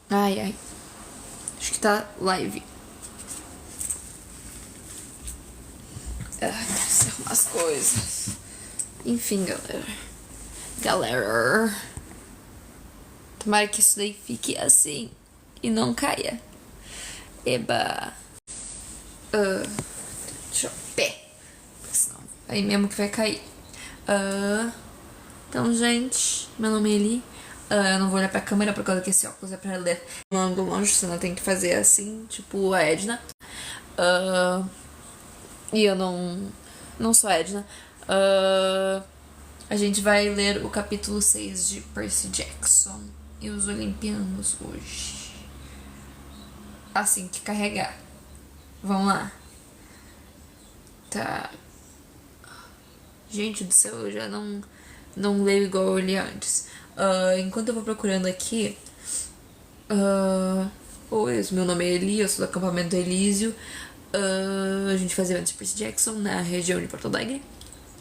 Ai, ai. Acho que tá live. Quero arrumar as coisas. Enfim, galera. Tomara que isso daí fique assim e não caia. Eba. Deixa eu pé. Senão, aí mesmo que vai cair. Então, gente, meu nome é Eli. Eu não vou olhar pra câmera por causa que esse óculos é pra ler no ângulo longe, senão eu tenho que fazer assim, tipo a Edna. E eu não sou a Edna. A gente vai ler o capítulo 6 de Percy Jackson e os Olimpianos hoje. Assim que carregar. Vamos lá. Tá. Gente do céu, eu já não leio igual eu li antes. Enquanto eu vou procurando aqui. Oi, meu nome é Eli, eu sou do acampamento Elísio. A gente faz eventos de Percy Jackson na região de Porto Alegre.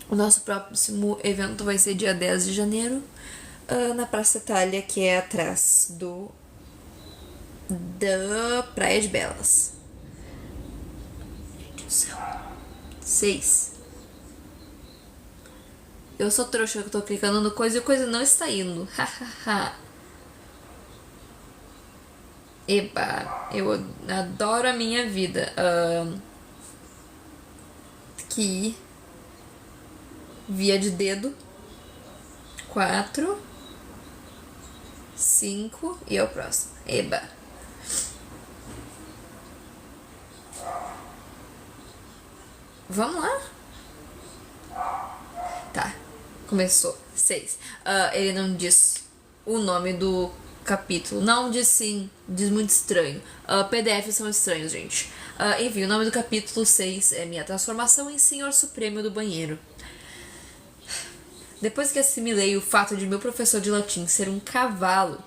O nosso próximo evento vai ser dia 10 de janeiro, na Praça Itália, que é atrás da Praia de Belas. Gente do céu. 6. Eu sou trouxa, eu tô clicando no coisa e a coisa não está indo. Hahaha. Eba, eu adoro a minha vida. Aqui. Via de dedo. 4. 5. E é o próximo. Eba. Vamos lá? Tá. Começou. 6. Ele não diz o nome do capítulo. Não diz sim. Diz muito estranho. PDFs são estranhos, gente. Enfim, o nome do capítulo 6 é Minha Transformação em Senhor Supremo do Banheiro. Depois que assimilei o fato de meu professor de latim ser um cavalo.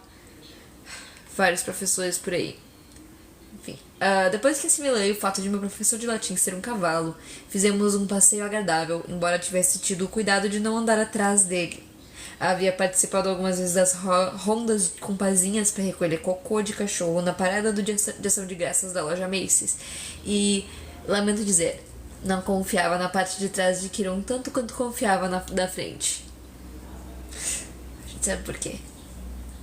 Vários professores por aí. Enfim. Depois que assimilei o fato de meu professor de latim ser um cavalo, fizemos um passeio agradável, embora tivesse tido o cuidado de não andar atrás dele. Havia participado algumas vezes das rondas com pazinhas para recolher cocô de cachorro na parada de ação de graças da loja Macy's. E, lamento dizer, não confiava na parte de trás de Kiron tanto quanto confiava na frente. A gente sabe por quê.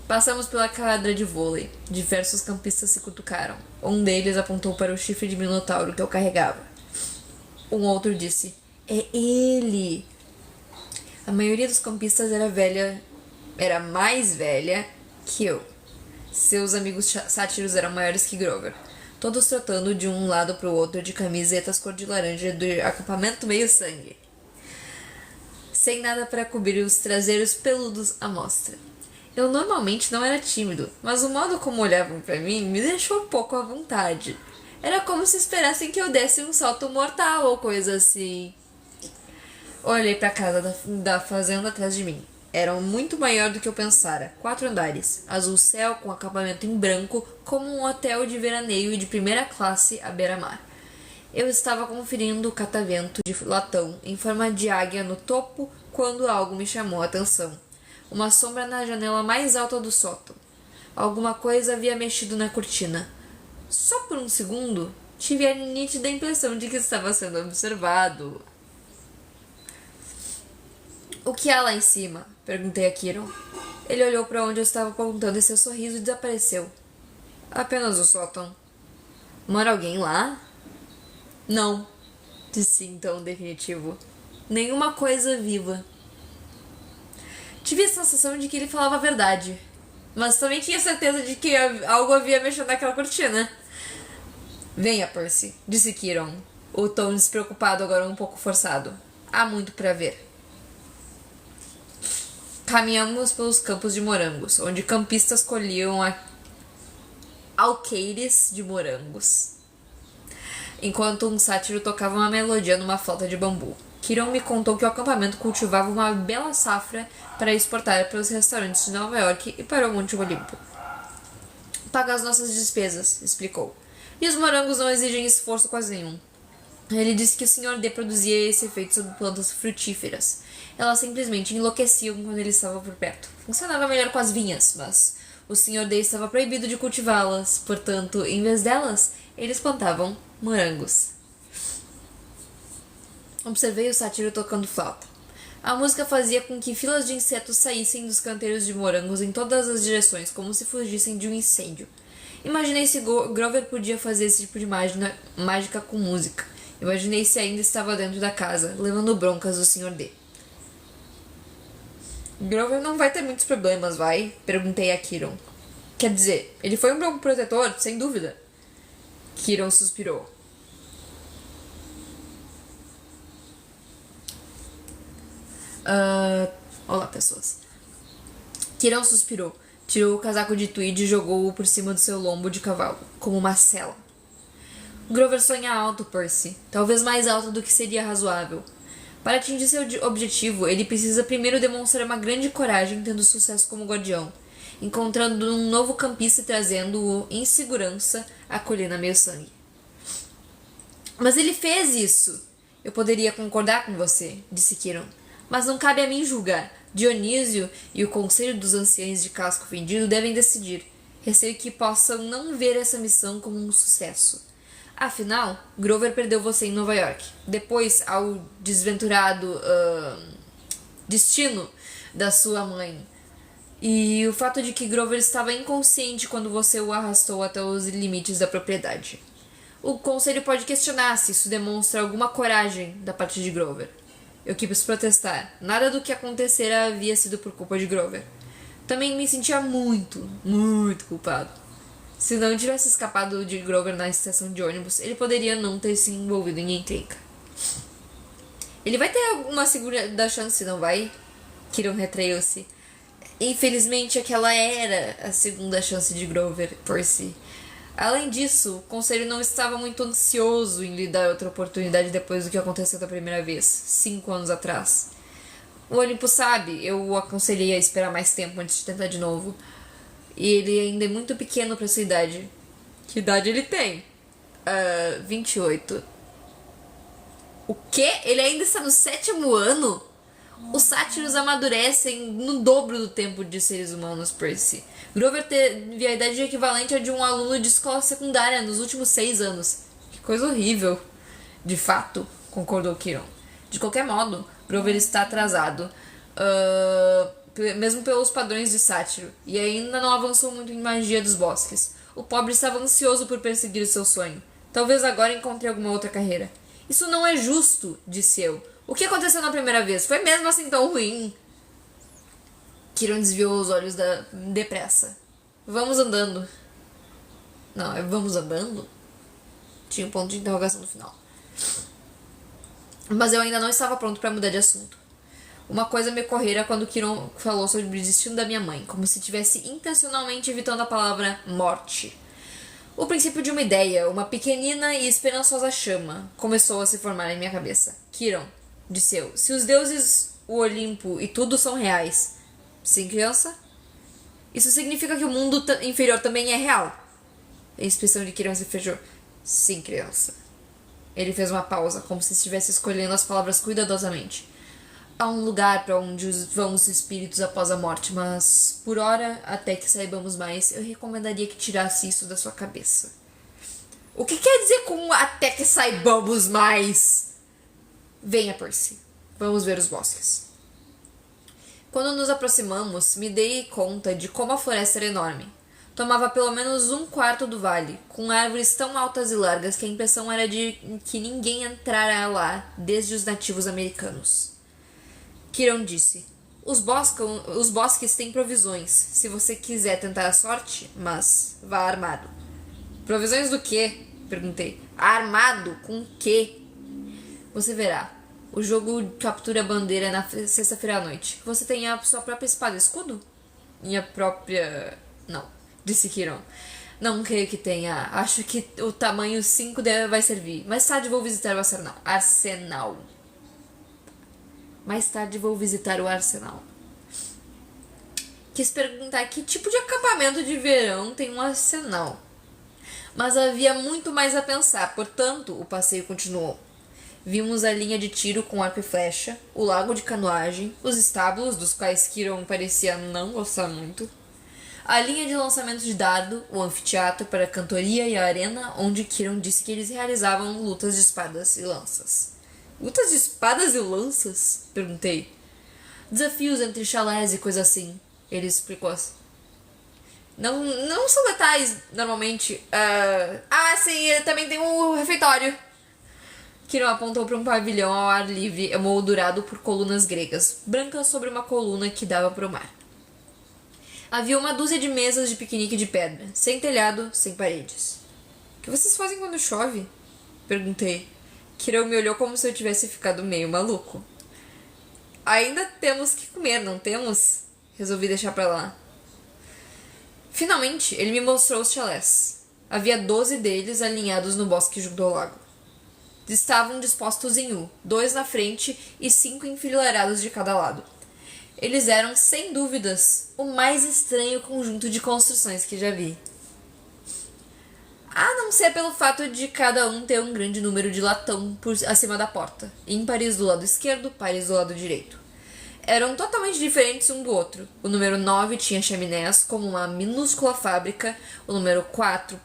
Passamos pela quadra de vôlei. Diversos campistas se cutucaram. Um deles apontou para o chifre de minotauro que eu carregava. Um outro disse: "É ele!" A maioria dos campistas era mais velha que eu. Seus amigos sátiros eram maiores que Grover. Todos trotando de um lado para o outro de camisetas cor de laranja do acampamento meio sangue. Sem nada para cobrir os traseiros peludos à mostra. Eu normalmente não era tímido, mas o modo como olhavam para mim me deixou um pouco à vontade. Era como se esperassem que eu desse um salto mortal ou coisa assim. Olhei para a casa da fazenda atrás de mim. Era muito maior do que eu pensara. 4 andares, azul céu com acabamento em branco, como um hotel de veraneio de primeira classe à beira-mar. Eu estava conferindo o catavento de latão em forma de águia no topo quando algo me chamou a atenção. Uma sombra na janela mais alta do sótão. Alguma coisa havia mexido na cortina. Só por um segundo, tive a nítida impressão de que estava sendo observado. "O que há lá em cima?" perguntei a Kiron. Ele olhou para onde eu estava apontando e seu sorriso desapareceu. "Apenas o sótão." "Mora alguém lá?" "Não," disse em tom definitivo. "Nenhuma coisa viva." Tive a sensação de que ele falava a verdade, mas também tinha certeza de que algo havia mexido naquela cortina. "Venha, Percy," disse Kiron, o tom despreocupado agora um pouco forçado. "Há muito para ver." Caminhamos pelos campos de morangos, onde campistas colhiam alqueires de morangos, enquanto um sátiro tocava uma melodia numa flauta de bambu. Kiron me contou que o acampamento cultivava uma bela safra para exportar para os restaurantes de Nova York e para o Monte Olimpo. "Paga as nossas despesas," explicou. "E os morangos não exigem esforço quase nenhum." Ele disse que o Sr. D produzia esse efeito sobre plantas frutíferas. Elas simplesmente enlouqueciam quando ele estava por perto. Funcionava melhor com as vinhas, mas O Sr. D estava proibido de cultivá-las, portanto, em vez delas, eles plantavam morangos. Observei o sátiro tocando flauta. A música fazia com que filas de insetos saíssem dos canteiros de morangos em todas as direções, como se fugissem de um incêndio. Imaginei se Grover podia fazer esse tipo de mágica com música. Imaginei se ainda estava dentro da casa, levando broncas do Sr. D. Grover não vai ter muitos problemas, vai? Perguntei a Kiron. Quer dizer, ele foi um bom protetor, sem dúvida. Kiron suspirou. Olá, pessoas. Kiron suspirou, tirou o casaco de tweed e jogou-o por cima do seu lombo de cavalo, como uma sela. Grover sonha alto, Percy, talvez mais alto do que seria razoável. Para atingir seu objetivo, ele precisa primeiro demonstrar uma grande coragem, tendo sucesso como guardião, encontrando um novo campista e trazendo-o em segurança à colina meio-sangue. Mas ele fez isso! Eu poderia concordar com você, disse Kiron. Mas não cabe a mim julgar. Dionísio e o Conselho dos Anciães de Casco Fendido devem decidir. Receio que possam não ver essa missão como um sucesso. Afinal, Grover perdeu você em Nova York. Depois, ao desventurado destino da sua mãe. E o fato de que Grover estava inconsciente quando você o arrastou até os limites da propriedade. O Conselho pode questionar se isso demonstra alguma coragem da parte de Grover. Eu quis protestar. Nada do que acontecera havia sido por culpa de Grover. Também me sentia muito culpado. Se não tivesse escapado de Grover na estação de ônibus, ele poderia não ter se envolvido em encrenca. Ele vai ter uma segunda chance, não vai? Kiron retraiu-se. Infelizmente, aquela era a segunda chance de Grover, Percy. Além disso, o conselho não estava muito ansioso em lhe dar outra oportunidade depois do que aconteceu da primeira vez, 5 anos atrás. O Olimpo sabe, eu o aconselhei a esperar mais tempo antes de tentar de novo. E ele ainda é muito pequeno para sua idade. Que idade ele tem? 28. O quê? Ele ainda está no 7º ano? Os sátiros amadurecem no dobro do tempo de seres humanos, Percy. Grover teve a idade equivalente a de um aluno de escola secundária nos últimos 6 anos. Que coisa horrível. De fato, concordou Kiron. De qualquer modo, Grover está atrasado. Mesmo pelos padrões de sátiro. E ainda não avançou muito em magia dos bosques. O pobre estava ansioso por perseguir o seu sonho. Talvez agora encontre alguma outra carreira. Isso não é justo, disse eu. O que aconteceu na primeira vez? Foi mesmo assim tão ruim? Kiron desviou os olhos depressa. Vamos andando. Não, é vamos andando? Tinha um ponto de interrogação no final. Mas eu ainda não estava pronto para mudar de assunto. Uma coisa me ocorrera quando Kiron falou sobre o destino da minha mãe, como se estivesse intencionalmente evitando a palavra morte. O princípio de uma ideia, uma pequenina e esperançosa chama, começou a se formar em minha cabeça. Kiron, disse eu, se os deuses, o Olimpo e tudo são reais. Sim, criança? Isso significa que o mundo inferior também é real. A expressão de Kiron se fechou. Sim, criança. Ele fez uma pausa, como se estivesse escolhendo as palavras cuidadosamente. Há um lugar para onde vão os espíritos após a morte, mas, por hora, até que saibamos mais, eu recomendaria que tirasse isso da sua cabeça. O que quer dizer com até que saibamos mais? Venha, Percy. Vamos ver os bosques. Quando nos aproximamos, me dei conta de como a floresta era enorme. Tomava pelo menos 1/4 do vale, com árvores tão altas e largas que a impressão era de que ninguém entrara lá desde os nativos americanos. Kiron disse, os bosques têm provisões, se você quiser tentar a sorte, mas vá armado. Provisões do quê? Perguntei. Armado? Com o quê? Você verá. O jogo captura a bandeira na sexta-feira à noite. Você tem a sua própria espada e escudo? Minha própria... Não, disse Kiron. Não creio que tenha. Acho que o tamanho 5 vai servir. Mais tarde vou visitar o arsenal. Mais tarde vou visitar o arsenal. Quis perguntar que tipo de acampamento de verão tem um arsenal. Mas havia muito mais a pensar, portanto, o passeio continuou. Vimos a linha de tiro com arco e flecha, o lago de canoagem, os estábulos, dos quais Kiron parecia não gostar muito, A linha de lançamento de dardo, o anfiteatro para a cantoria e a arena, onde Kiron disse que eles realizavam lutas de espadas e lanças. Lutas de espadas e lanças? Perguntei. Desafios entre chalés e coisa assim, ele explicou. Não são detalhes, normalmente. Sim, também tem um refeitório. Kiron apontou para um pavilhão ao ar livre, emoldurado por colunas gregas, brancas sobre uma coluna que dava para o mar. Havia uma dúzia de mesas de piquenique de pedra, sem telhado, sem paredes. O que vocês fazem quando chove? Perguntei. Kiron me olhou como se eu tivesse ficado meio maluco. Ainda temos que comer, não temos? Resolvi deixar pra lá. Finalmente, ele me mostrou os chalés. Havia 12 deles alinhados no bosque junto ao lago. Estavam dispostos em U, 2 na frente e 5 enfileirados de cada lado. Eles eram, sem dúvidas, o mais estranho conjunto de construções que já vi. A não ser pelo fato de cada um ter um grande número de latão por acima da porta, ímpares do lado esquerdo, pares do lado direito. Eram totalmente diferentes um do outro. O número 9 tinha chaminés como uma minúscula fábrica, o número 4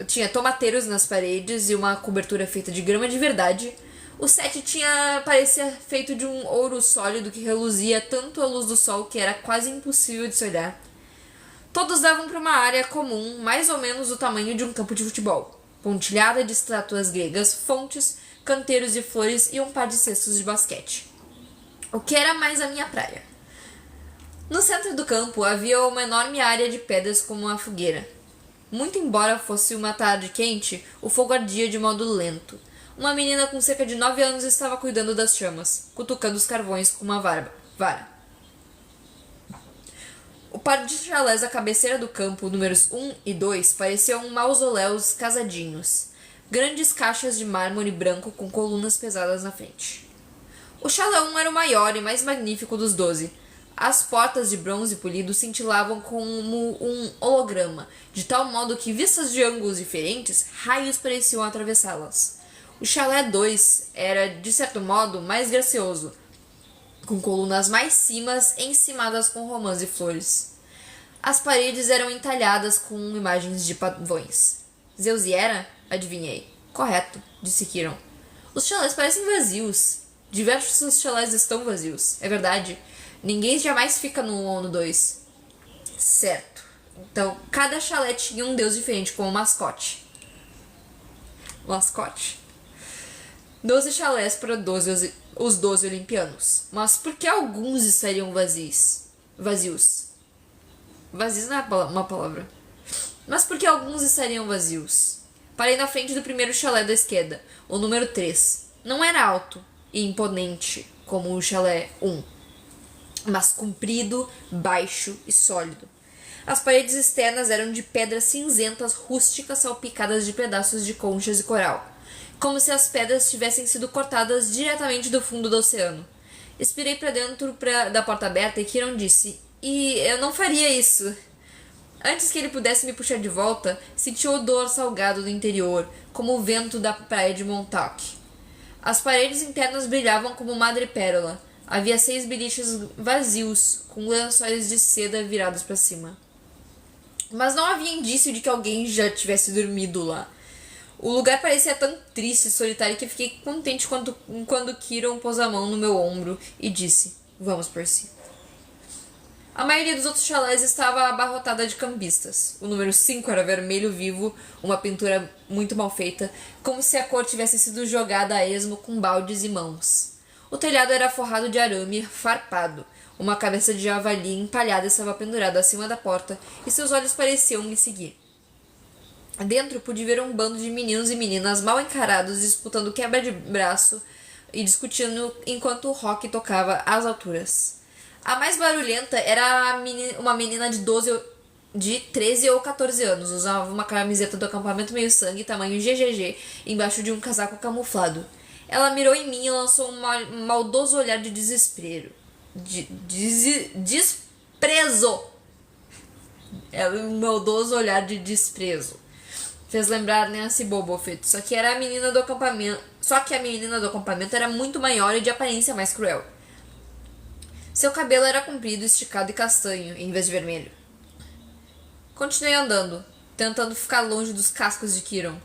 tinha tomateiros nas paredes e uma cobertura feita de grama de verdade. O 7 parecia feito de um ouro sólido que reluzia tanto à luz do sol que era quase impossível de se olhar. Todos davam para uma área comum, mais ou menos do tamanho de um campo de futebol, pontilhada de estátuas gregas, fontes, canteiros de flores e um par de cestos de basquete. O que era mais a minha praia. No centro do campo havia uma enorme área de pedras como uma fogueira. Muito embora fosse uma tarde quente, o fogo ardia de modo lento. Uma menina com cerca de 9 anos estava cuidando das chamas, cutucando os carvões com uma vara. O par de chalés à cabeceira do campo, números 1 e 2, pareciam mausoléus casadinhos. Grandes caixas de mármore branco com colunas pesadas na frente. O chalé 1 era o maior e mais magnífico dos 12. As portas de bronze polido cintilavam como um holograma, de tal modo que, vistas de ângulos diferentes, raios pareciam atravessá-las. O chalé 2 era, de certo modo, mais gracioso, com colunas mais cimas encimadas com romãs e flores. As paredes eram entalhadas com imagens de pavões. Zeus e Hera? Adivinhei. Correto, disse Kiron. Os chalés parecem vazios. Diversos chalés estão vazios. É verdade. Ninguém jamais fica no 1 ou no 2. Certo. Então, cada chalé tinha um deus diferente como mascote. Mascote? 12 chalés para os 12 olimpianos. Mas por que alguns estariam vazios? Vazios não é uma palavra. Mas por que alguns estariam vazios? Parei na frente do primeiro chalé da esquerda, o número 3. Não era alto e imponente como o chalé 1, mas comprido, baixo e sólido. As paredes externas eram de pedras cinzentas rústicas salpicadas de pedaços de conchas e coral, como se as pedras tivessem sido cortadas diretamente do fundo do oceano. Espirei para dentro da porta aberta e Kiron disse: "E eu não faria isso." Antes que ele pudesse me puxar de volta, senti o odor salgado do interior, como o vento da praia de Montauk. As paredes internas brilhavam como madrepérola. Havia 6 beliches vazios, com lençóis de seda virados para cima. Mas não havia indício de que alguém já tivesse dormido lá. O lugar parecia tão triste e solitário que fiquei contente quando Kiron pôs a mão no meu ombro e disse: "Vamos por si." A maioria dos outros chalés estava abarrotada de cambistas. O número 5 era vermelho vivo, uma pintura muito mal feita, como se a cor tivesse sido jogada a esmo com baldes e mãos. O telhado era forrado de arame farpado. Uma cabeça de javali empalhada estava pendurada acima da porta e seus olhos pareciam me seguir. Dentro pude ver um bando de meninos e meninas mal encarados disputando quebra de braço e discutindo enquanto o rock tocava às alturas. A mais barulhenta era uma menina de 13 ou 14 anos. Usava uma camiseta do acampamento meio sangue, tamanho GGG, embaixo de um casaco camuflado. Ela mirou em mim e lançou um maldoso olhar de desespero. Desprezo! Um maldoso olhar de desprezo. Fez lembrar Nancy Bobofet, só que a menina do acampamento era muito maior e de aparência mais cruel. Seu cabelo era comprido, esticado e castanho, em vez de vermelho. Continuei andando, tentando ficar longe dos cascos de Kiron.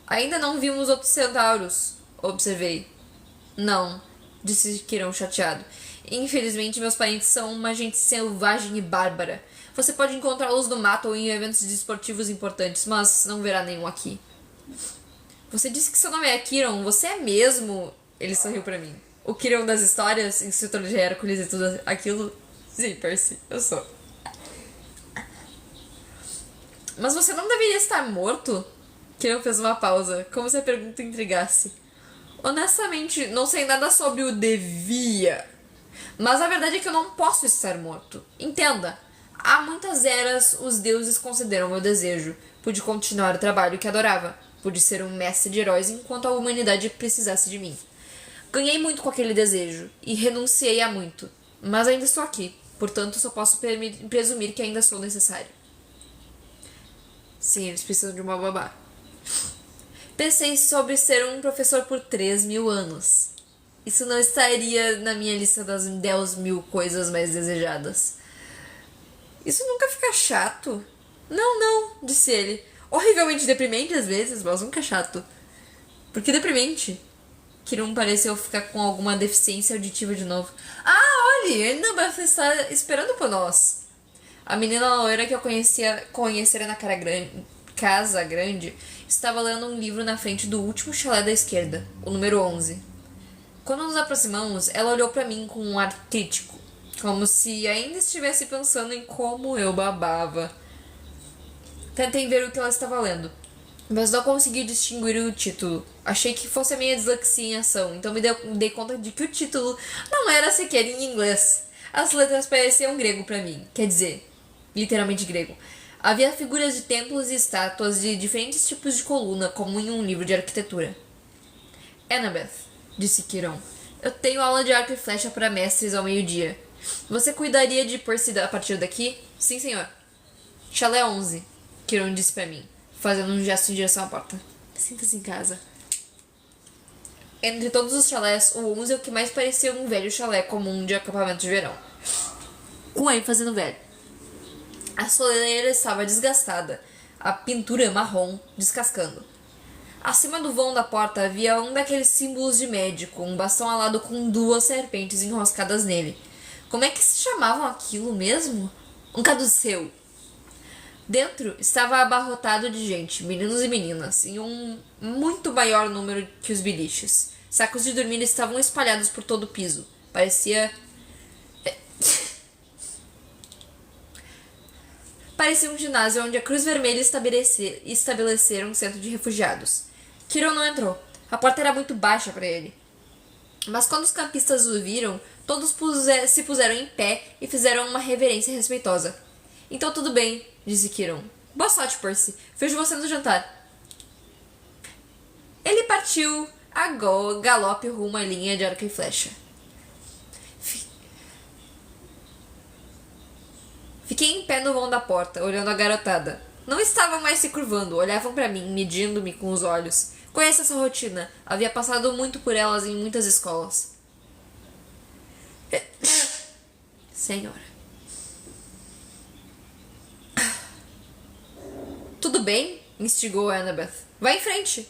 Ainda não vimos outros centauros, observei. Não, disse Kiron chateado. Infelizmente, meus parentes são uma gente selvagem e bárbara. Você pode encontrá-los no mato ou em eventos desportivos importantes, mas não verá nenhum aqui. Você disse que seu nome é Kiron, você é mesmo? Ele sorriu pra mim. O Kiron das histórias, instrutor de Hércules e tudo aquilo? Sim, Percy, eu sou. Mas você não deveria estar morto? Kiron fez uma pausa, como se a pergunta intrigasse. Honestamente, não sei nada sobre o devia. Mas a verdade é que eu não posso estar morto. Entenda, há muitas eras os deuses consideram meu desejo. Pude continuar o trabalho que adorava. Pude ser um mestre de heróis enquanto a humanidade precisasse de mim. Ganhei muito com aquele desejo, e renunciei a muito. Mas ainda estou aqui, portanto só posso presumir que ainda sou necessário. Sim, eles precisam de uma babá. Pensei sobre ser um professor por 3.000 anos. Isso não estaria na minha lista das 10.000 coisas mais desejadas. Isso nunca fica chato? Não, disse ele. Horrivelmente deprimente às vezes, mas nunca chato. Por que deprimente? Kiron pareceu ficar com alguma deficiência auditiva de novo. Ah, olhe, Annabeth está esperando por nós. A menina loira que eu conhecera na casa grande estava lendo um livro na frente do último chalé da esquerda, o número 11. Quando nos aproximamos, ela olhou para mim com um ar crítico, como se ainda estivesse pensando em como eu babava. Tentei ver o que ela estava lendo, mas não consegui distinguir o título. Achei que fosse a minha dislexia em ação, então me dei conta de que o título não era sequer em inglês. As letras pareciam grego para mim, quer dizer, literalmente grego. Havia figuras de templos e estátuas de diferentes tipos de coluna, como em um livro de arquitetura. Annabeth, disse Kiron, eu tenho aula de arco e flecha para mestres ao meio-dia. Você cuidaria de Percy a partir daqui? Sim, senhor. Chalé 11, Kiron disse para mim, fazendo um gesto em direção à porta. Sinta-se em casa. Entre todos os chalés, o 11 é o que mais parecia um velho chalé comum de acampamento de verão. Com ênfase no velho. A soleira estava desgastada, a pintura marrom descascando. Acima do vão da porta havia um daqueles símbolos de médico, um bastão alado com 2 serpentes enroscadas nele. Como é que se chamavam aquilo mesmo? Um caduceu. Dentro estava abarrotado de gente, meninos e meninas, em um muito maior número que os biliches. Sacos de dormir estavam espalhados por todo o piso. Parecia um ginásio onde a Cruz Vermelha estabelecera um centro de refugiados. Kiron não entrou. A porta era muito baixa para ele. Mas quando os campistas o viram, todos se puseram em pé e fizeram uma reverência respeitosa. Então tudo bem, disse Kiron. Boa sorte, Percy. Vejo você no jantar. Ele partiu a galope rumo à linha de arco e flecha. Fiquei em pé no vão da porta, olhando a garotada. Não estavam mais se curvando, olhavam para mim, medindo-me com os olhos. Conheço essa rotina. Havia passado muito por elas em muitas escolas. Senhora. Tudo bem? Instigou Annabeth. Vai em frente.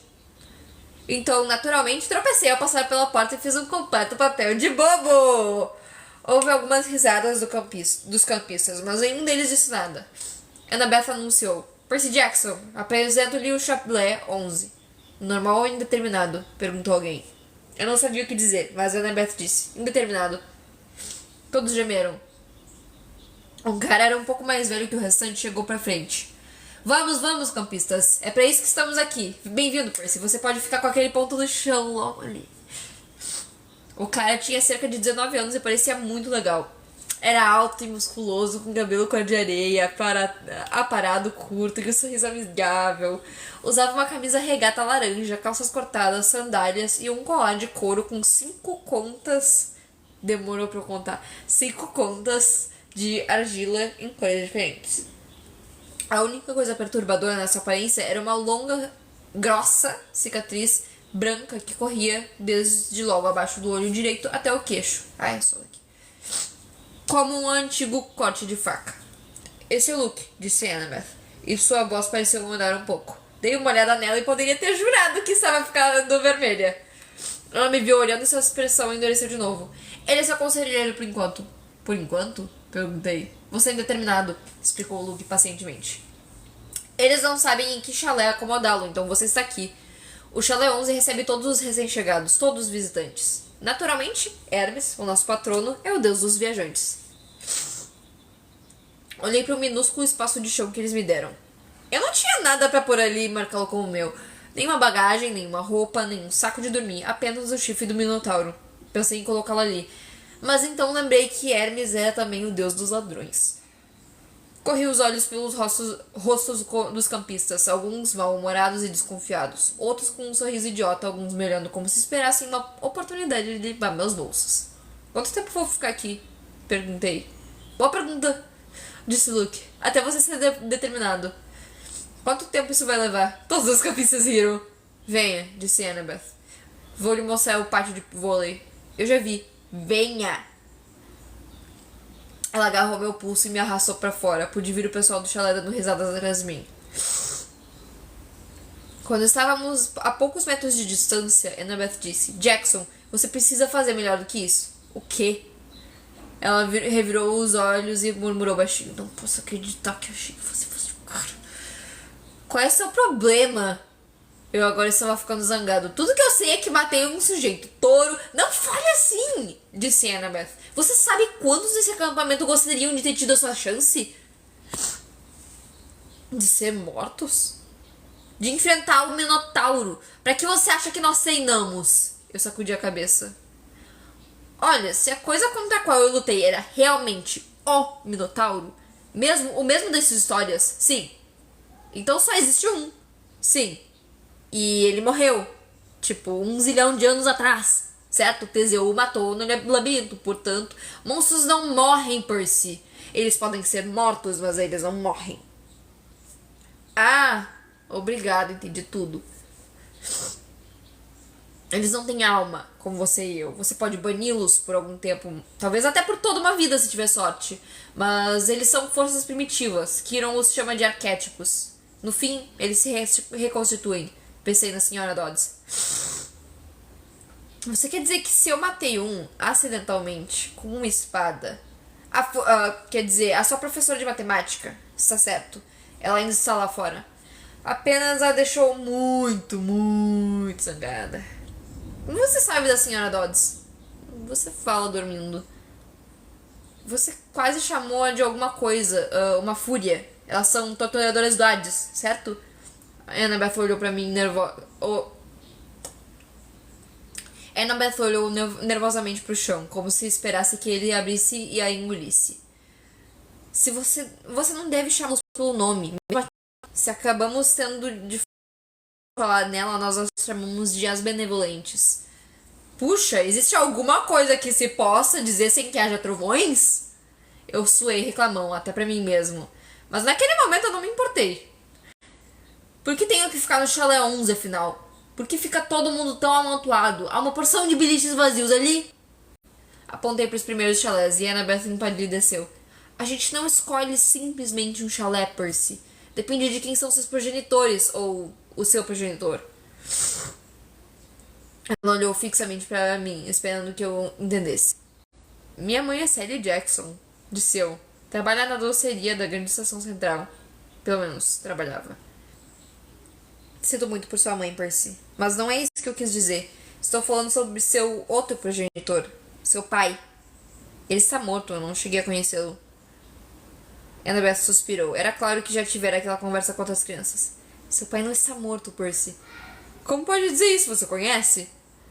Então, naturalmente, tropecei ao passar pela porta e fiz um completo papel de bobo. Houve algumas risadas dos campistas, mas nenhum deles disse nada. Annabeth anunciou. Percy Jackson, apresento-lhe o Chalé 11. Normal ou indeterminado? Perguntou alguém. Eu não sabia o que dizer, mas Annabeth disse. Indeterminado. Todos gemeram. Um cara era um pouco mais velho que o restante e chegou pra frente. Vamos, campistas. É pra isso que estamos aqui. Bem-vindo, Percy. Você pode ficar com aquele ponto do chão logo ali. O cara tinha cerca de 19 anos e parecia muito legal. Era alto e musculoso, com cabelo cor de areia, aparado curto e um sorriso amigável. Usava uma camisa regata laranja, calças cortadas, sandálias e um colar de couro com 5 contas... Demorou pra eu contar. 5 contas de argila em cores diferentes. A única coisa perturbadora nessa aparência era uma longa, grossa cicatriz branca que corria desde logo abaixo do olho direito até o queixo. É só daqui. como um antigo corte de faca. Esse é o Luke, disse Annabeth, e sua voz pareceu mudar um pouco. Dei uma olhada nela e poderia ter jurado que estava ficando vermelha. Ela me viu olhando e sua expressão endureceu de novo. Ele é seu conselheiro por enquanto. Por enquanto? Perguntei. Você é indeterminado, explicou Luke pacientemente. Eles não sabem em que chalé acomodá-lo, então você está aqui. O chalé 11 recebe todos os recém-chegados, todos os visitantes. Naturalmente, Hermes, o nosso patrono, é o deus dos viajantes. Olhei para o minúsculo espaço de chão que eles me deram. Eu não tinha nada para pôr ali e marcá-lo como meu. Nenhuma bagagem, nenhuma roupa, nenhum saco de dormir, apenas o chifre do Minotauro. Pensei em colocá-lo ali. Mas então lembrei que Hermes é também o deus dos ladrões. Corri os olhos pelos rostos dos campistas, alguns mal-humorados e desconfiados, outros com um sorriso idiota, alguns me olhando como se esperassem uma oportunidade de limpar meus bolsos. Quanto tempo vou ficar aqui? Perguntei. Boa pergunta, disse Luke. Até você ser determinado. Quanto tempo isso vai levar? Todos os campistas riram. Venha, disse Annabeth. Vou lhe mostrar o pátio de vôlei. Eu já vi. Venha! Ela agarrou meu pulso e me arrastou pra fora. Pude vir o pessoal do chalé dando risadas atrás de mim. Quando estávamos a poucos metros de distância, Annabeth disse: Jackson, você precisa fazer melhor do que isso. O quê? Ela revirou os olhos e murmurou baixinho. Não posso acreditar que achei que você fosse um cara. Qual é o seu problema? Eu agora estava ficando zangado. Tudo que eu sei é que matei um sujeito. Touro. Não fale assim, disse Annabeth. Você sabe quantos nesse acampamento gostariam de ter tido a sua chance? De ser mortos? De enfrentar o Minotauro. Pra que você acha que nós treinamos? Eu sacudi a cabeça. Olha, se a coisa contra a qual eu lutei era realmente o Minotauro, o mesmo dessas histórias, sim. Então só existe um. Sim. E ele morreu. Tipo, 1 zilhão de anos atrás. Certo? Teseu o matou no labirinto. Portanto, monstros não morrem por si. Eles podem ser mortos, mas eles não morrem. Ah, obrigado, entendi tudo. Eles não têm alma, como você e eu. Você pode bani-los por algum tempo. Talvez até por toda uma vida, se tiver sorte. Mas eles são forças primitivas. Kiron os chama de arquétipos. No fim, eles se reconstituem. Pensei na senhora Dodds. Você quer dizer que se eu matei um acidentalmente com uma espada... quer dizer, a sua professora de matemática, está certo. Ela ainda está lá fora. Apenas a deixou muito, muito zangada. Como você sabe da senhora Dodds? Você fala dormindo. Você quase chamou-a de alguma coisa, uma fúria. Elas são torturadoras do Hades, certo? Annabeth olhou pra mim Annabeth olhou nervosamente pro chão, como se esperasse que ele abrisse e a engolisse. Se você não deve chamá-los pelo nome. Se acabamos tendo de falar nela, nós as chamamos de as benevolentes. Puxa, existe alguma coisa que se possa dizer sem que haja trovões? Eu suei reclamão, até pra mim mesmo. Mas naquele momento eu não me importei. Por que tenho que ficar no chalé 11, afinal? Por que fica todo mundo tão amontoado? Há uma porção de biliches vazios ali? Apontei para os primeiros chalés e Annabeth empalideceu. A gente não escolhe simplesmente um chalé, Percy. Depende de quem são seus progenitores, ou o seu progenitor. Ela olhou fixamente para mim, esperando que eu entendesse. Minha mãe é Sally Jackson, disse eu. Trabalha na doceria da grande estação central. Pelo menos, trabalhava. Sinto muito por sua mãe, Percy. Mas não é isso que eu quis dizer. Estou falando sobre seu outro progenitor. Seu pai. Ele está morto, eu não cheguei a conhecê-lo. Annabeth suspirou. Era claro que já tivera aquela conversa com outras crianças. Seu pai não está morto, Percy. Como pode dizer isso? Você conhece?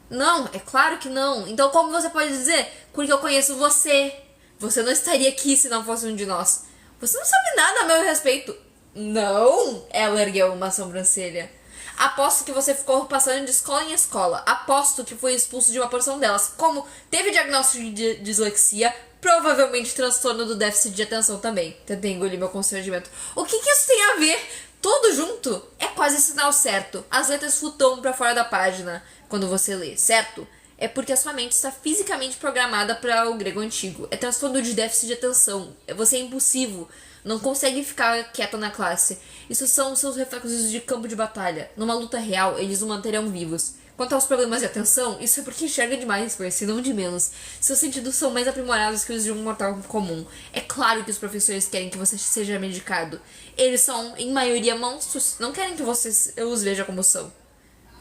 Não, é claro que não. Então como você pode dizer? Porque eu conheço você. Você não estaria aqui se não fosse um de nós. Você não sabe nada a meu respeito. Não? Ela ergueu uma sobrancelha. Aposto que você ficou passando de escola em escola. Aposto que foi expulso de uma porção delas. Como teve diagnóstico de dislexia, provavelmente transtorno do déficit de atenção também. Tentei engolir meu constrangimento. O que isso tem a ver? Tudo junto? É quase sinal certo. As letras flutuam pra fora da página quando você lê, certo? é porque a sua mente está fisicamente programada para o grego antigo. É transtorno de déficit de atenção. Você é impulsivo. Não consegue ficar quieta na classe. Isso são seus reflexos de campo de batalha. Numa luta real, eles o manterão vivos. Quanto aos problemas de atenção, isso é porque enxerga demais, Percy, não de menos. Seus sentidos são mais aprimorados que os de um mortal comum. É claro que os professores querem que você seja medicado. Eles são, em maioria, monstros. Não querem que você os veja como são.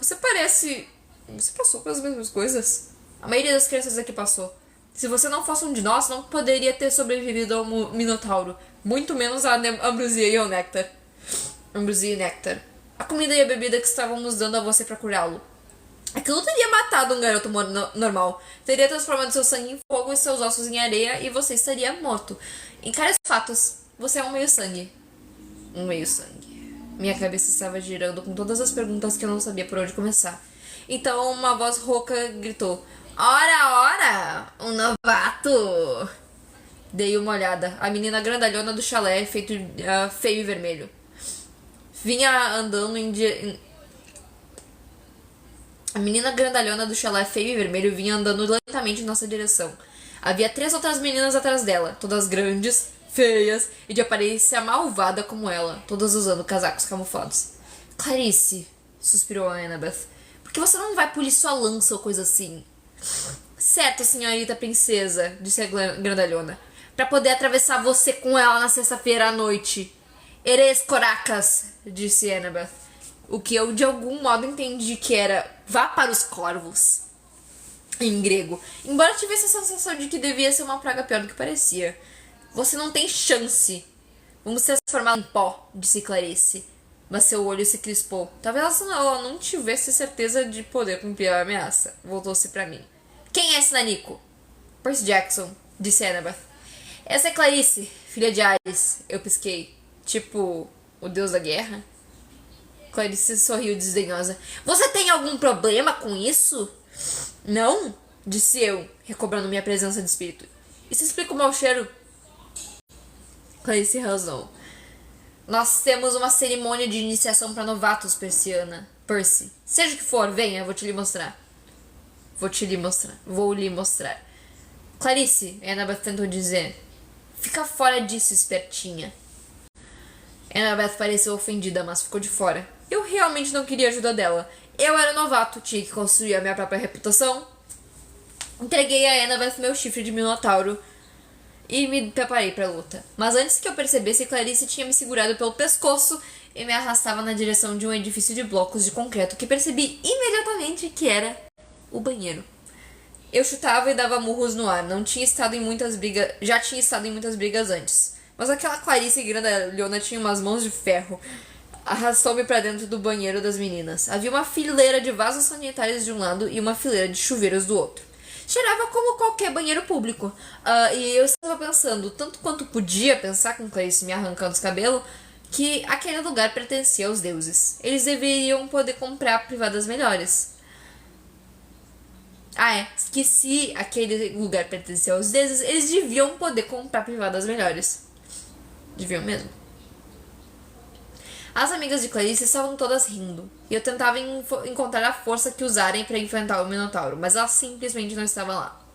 Você parece... Você passou pelas mesmas coisas? A maioria das crianças aqui passou. Se você não fosse um de nós, não poderia ter sobrevivido ao Minotauro. Muito menos a ambrosia e o néctar. Ambrosia e néctar. A comida e a bebida que estávamos dando a você para curá-lo. Aquilo teria matado um garoto normal. Teria transformado seu sangue em fogo e seus ossos em areia e você estaria morto. Encare os fatos. Você é um meio-sangue. Um meio-sangue. Minha cabeça estava girando com todas as perguntas que eu não sabia por onde começar. Então uma voz rouca gritou: Ora, ora! Um novato! Dei uma olhada. A menina grandalhona do chalé, feito feio e vermelho, vinha andando A menina grandalhona do chalé feio e vermelho vinha andando lentamente em nossa direção. Havia 3 outras meninas atrás dela, todas grandes, feias e de aparência malvada como ela, todas usando casacos camuflados. Clarice, suspirou a Annabeth, por que você não vai polir sua lança ou coisa assim? Certo, senhorita princesa, disse a grandalhona, para poder atravessar você com ela na sexta-feira à noite. Eres coracas, disse Annabeth, o que eu de algum modo entendi que era vá para os corvos, em grego, embora tivesse a sensação de que devia ser uma praga pior do que parecia. Você não tem chance. Vamos transformá-la em pó, disse Clarice, mas seu olho se crispou. Talvez ela não tivesse certeza de poder cumprir a ameaça. Voltou-se para mim. Quem é esse nanico? Percy Jackson, disse Annabeth. Essa é Clarice, filha de Ares. Eu pisquei. Tipo, o deus da guerra? Clarice sorriu desdenhosa. Você tem algum problema com isso? Não, disse eu, recobrando minha presença de espírito. Isso explica o mau cheiro. Clarice razão. Nós temos uma cerimônia de iniciação para novatos, Percy. Seja o que for, venha, vou lhe mostrar. Vou lhe mostrar. Clarice, Annabeth tentou dizer. Fica fora disso, espertinha. Annabeth pareceu ofendida, mas ficou de fora. Eu realmente não queria a ajuda dela. Eu era novato, tinha que construir a minha própria reputação. Entreguei a Annabeth meu chifre de minotauro e me preparei para a luta. Mas antes que eu percebesse, Clarice tinha me segurado pelo pescoço e me arrastava na direção de um edifício de blocos de concreto que percebi imediatamente que era o banheiro. Eu chutava e dava murros no ar. Já tinha estado em muitas brigas antes. Mas aquela Clarice grandalhona tinha umas mãos de ferro. Arrastou-me para dentro do banheiro das meninas. Havia uma fileira de vasos sanitários de um lado e uma fileira de chuveiros do outro. Cheirava como qualquer banheiro público. E eu estava pensando, tanto quanto podia pensar com Clarice me arrancando os cabelos, que aquele lugar pertencia aos deuses. Eles deveriam poder comprar privadas melhores. Que se aquele lugar pertencia aos deuses, eles deviam poder comprar privadas melhores. Deviam mesmo. As amigas de Clarice estavam todas rindo, e eu tentava encontrar a força que usarem para enfrentar o Minotauro, mas ela simplesmente não estava lá.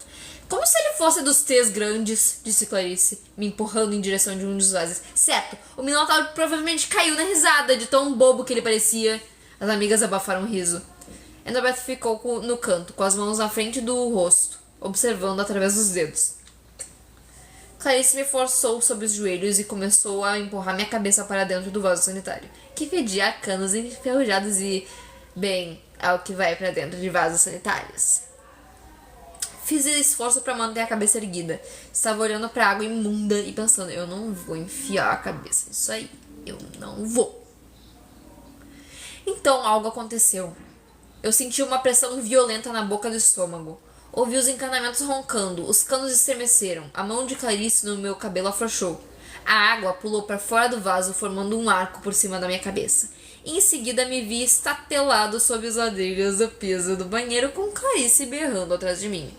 Como se ele fosse dos 3 grandes, disse Clarice, me empurrando em direção de um dos vasos. Certo, o Minotauro provavelmente caiu na risada de tão bobo que ele parecia. As amigas abafaram um riso. Annabeth ficou no canto, com as mãos na frente do rosto, observando através dos dedos. Clarice me forçou sobre os joelhos e começou a empurrar minha cabeça para dentro do vaso sanitário, que fedia a canos enferrujados e, bem, ao que vai para dentro de vasos sanitários. Fiz esforço para manter a cabeça erguida. Estava olhando para a água imunda e pensando, eu não vou enfiar a cabeça nisso aí. Eu não vou. Então algo aconteceu. Eu senti uma pressão violenta na boca do estômago. Ouvi os encanamentos roncando, os canos estremeceram, a mão de Clarice no meu cabelo afrouxou. A água pulou para fora do vaso, formando um arco por cima da minha cabeça. Em seguida, me vi estatelado sob os ladrilhos do piso do banheiro com Clarice berrando atrás de mim.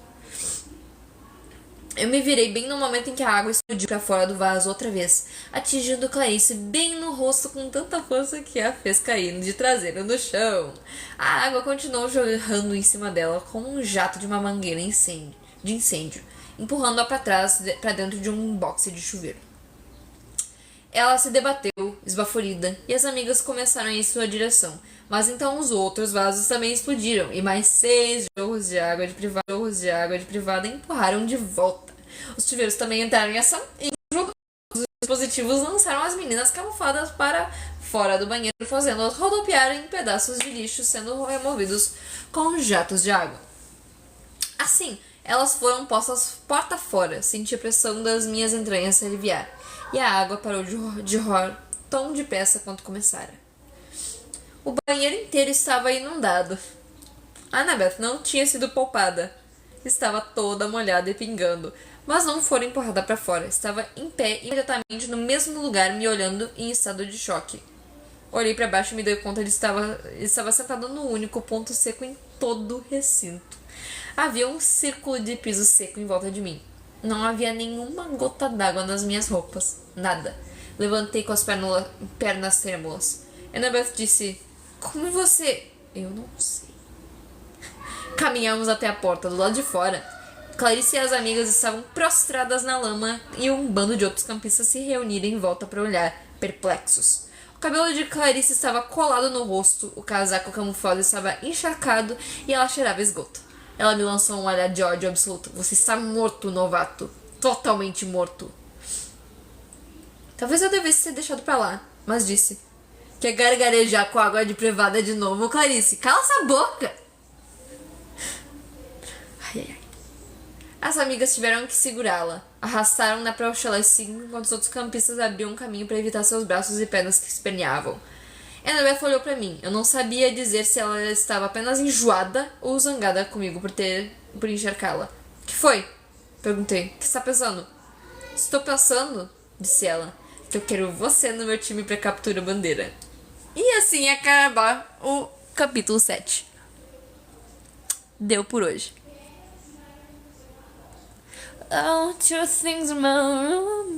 Eu me virei bem no momento em que a água explodiu para fora do vaso outra vez, atingindo Clarice bem no rosto com tanta força que a fez cair de traseiro no chão. A água continuou jorrando em cima dela como um jato de uma mangueira de incêndio, empurrando-a para trás, para dentro de um boxe de chuveiro. Ela se debateu, esbaforida, e as amigas começaram a ir em sua direção. Mas então os outros vasos também explodiram, e mais 6 jorros de água de privada empurraram de volta. Os chuveiros também entraram em ação, e os dispositivos lançaram as meninas camufladas para fora do banheiro, fazendo-as rodopiar em pedaços de lixo sendo removidos com jatos de água. Assim, elas foram postas porta fora, senti a pressão das minhas entranhas se aliviar, e a água parou de rolar tão depressa quanto começara. O banheiro inteiro estava inundado. Annabeth não tinha sido poupada. Estava toda molhada e pingando, mas não fora empurrada para fora. Estava em pé imediatamente no mesmo lugar, me olhando em estado de choque. Olhei para baixo e me dei conta de que estava sentado no único ponto seco em todo o recinto. Havia um círculo de piso seco em volta de mim. Não havia nenhuma gota d'água nas minhas roupas. Nada. Levantei com as pernas trêmulas. Annabeth disse: "Como você?" Eu não sei. Caminhamos até a porta do lado de fora. Clarice e as amigas estavam prostradas na lama e um bando de outros campistas se reuniram em volta para olhar, perplexos. O cabelo de Clarice estava colado no rosto, o casaco camuflado estava encharcado e ela cheirava esgoto. Ela me lançou um olhar de ódio absoluto. "Você está morto, novato. Totalmente morto." Talvez eu devesse ter deixado pra lá, mas disse: "Quer gargarejar com água de privada de novo, Clarice? Cala essa boca!" Ai, ai, ai. As amigas tiveram que segurá-la. Arrastaram-na para o chalé enquanto os outros campistas abriam um caminho para evitar seus braços e pernas que esperneavam. Annabeth olhou para mim. Eu não sabia dizer se ela estava apenas enjoada ou zangada comigo por encharcá-la. "O que foi?" perguntei. "O que está pensando?" "Estou pensando", disse ela, "que eu quero você no meu time para captura bandeira." E assim acabar o capítulo 7. Deu por hoje. Oh, two things in my room.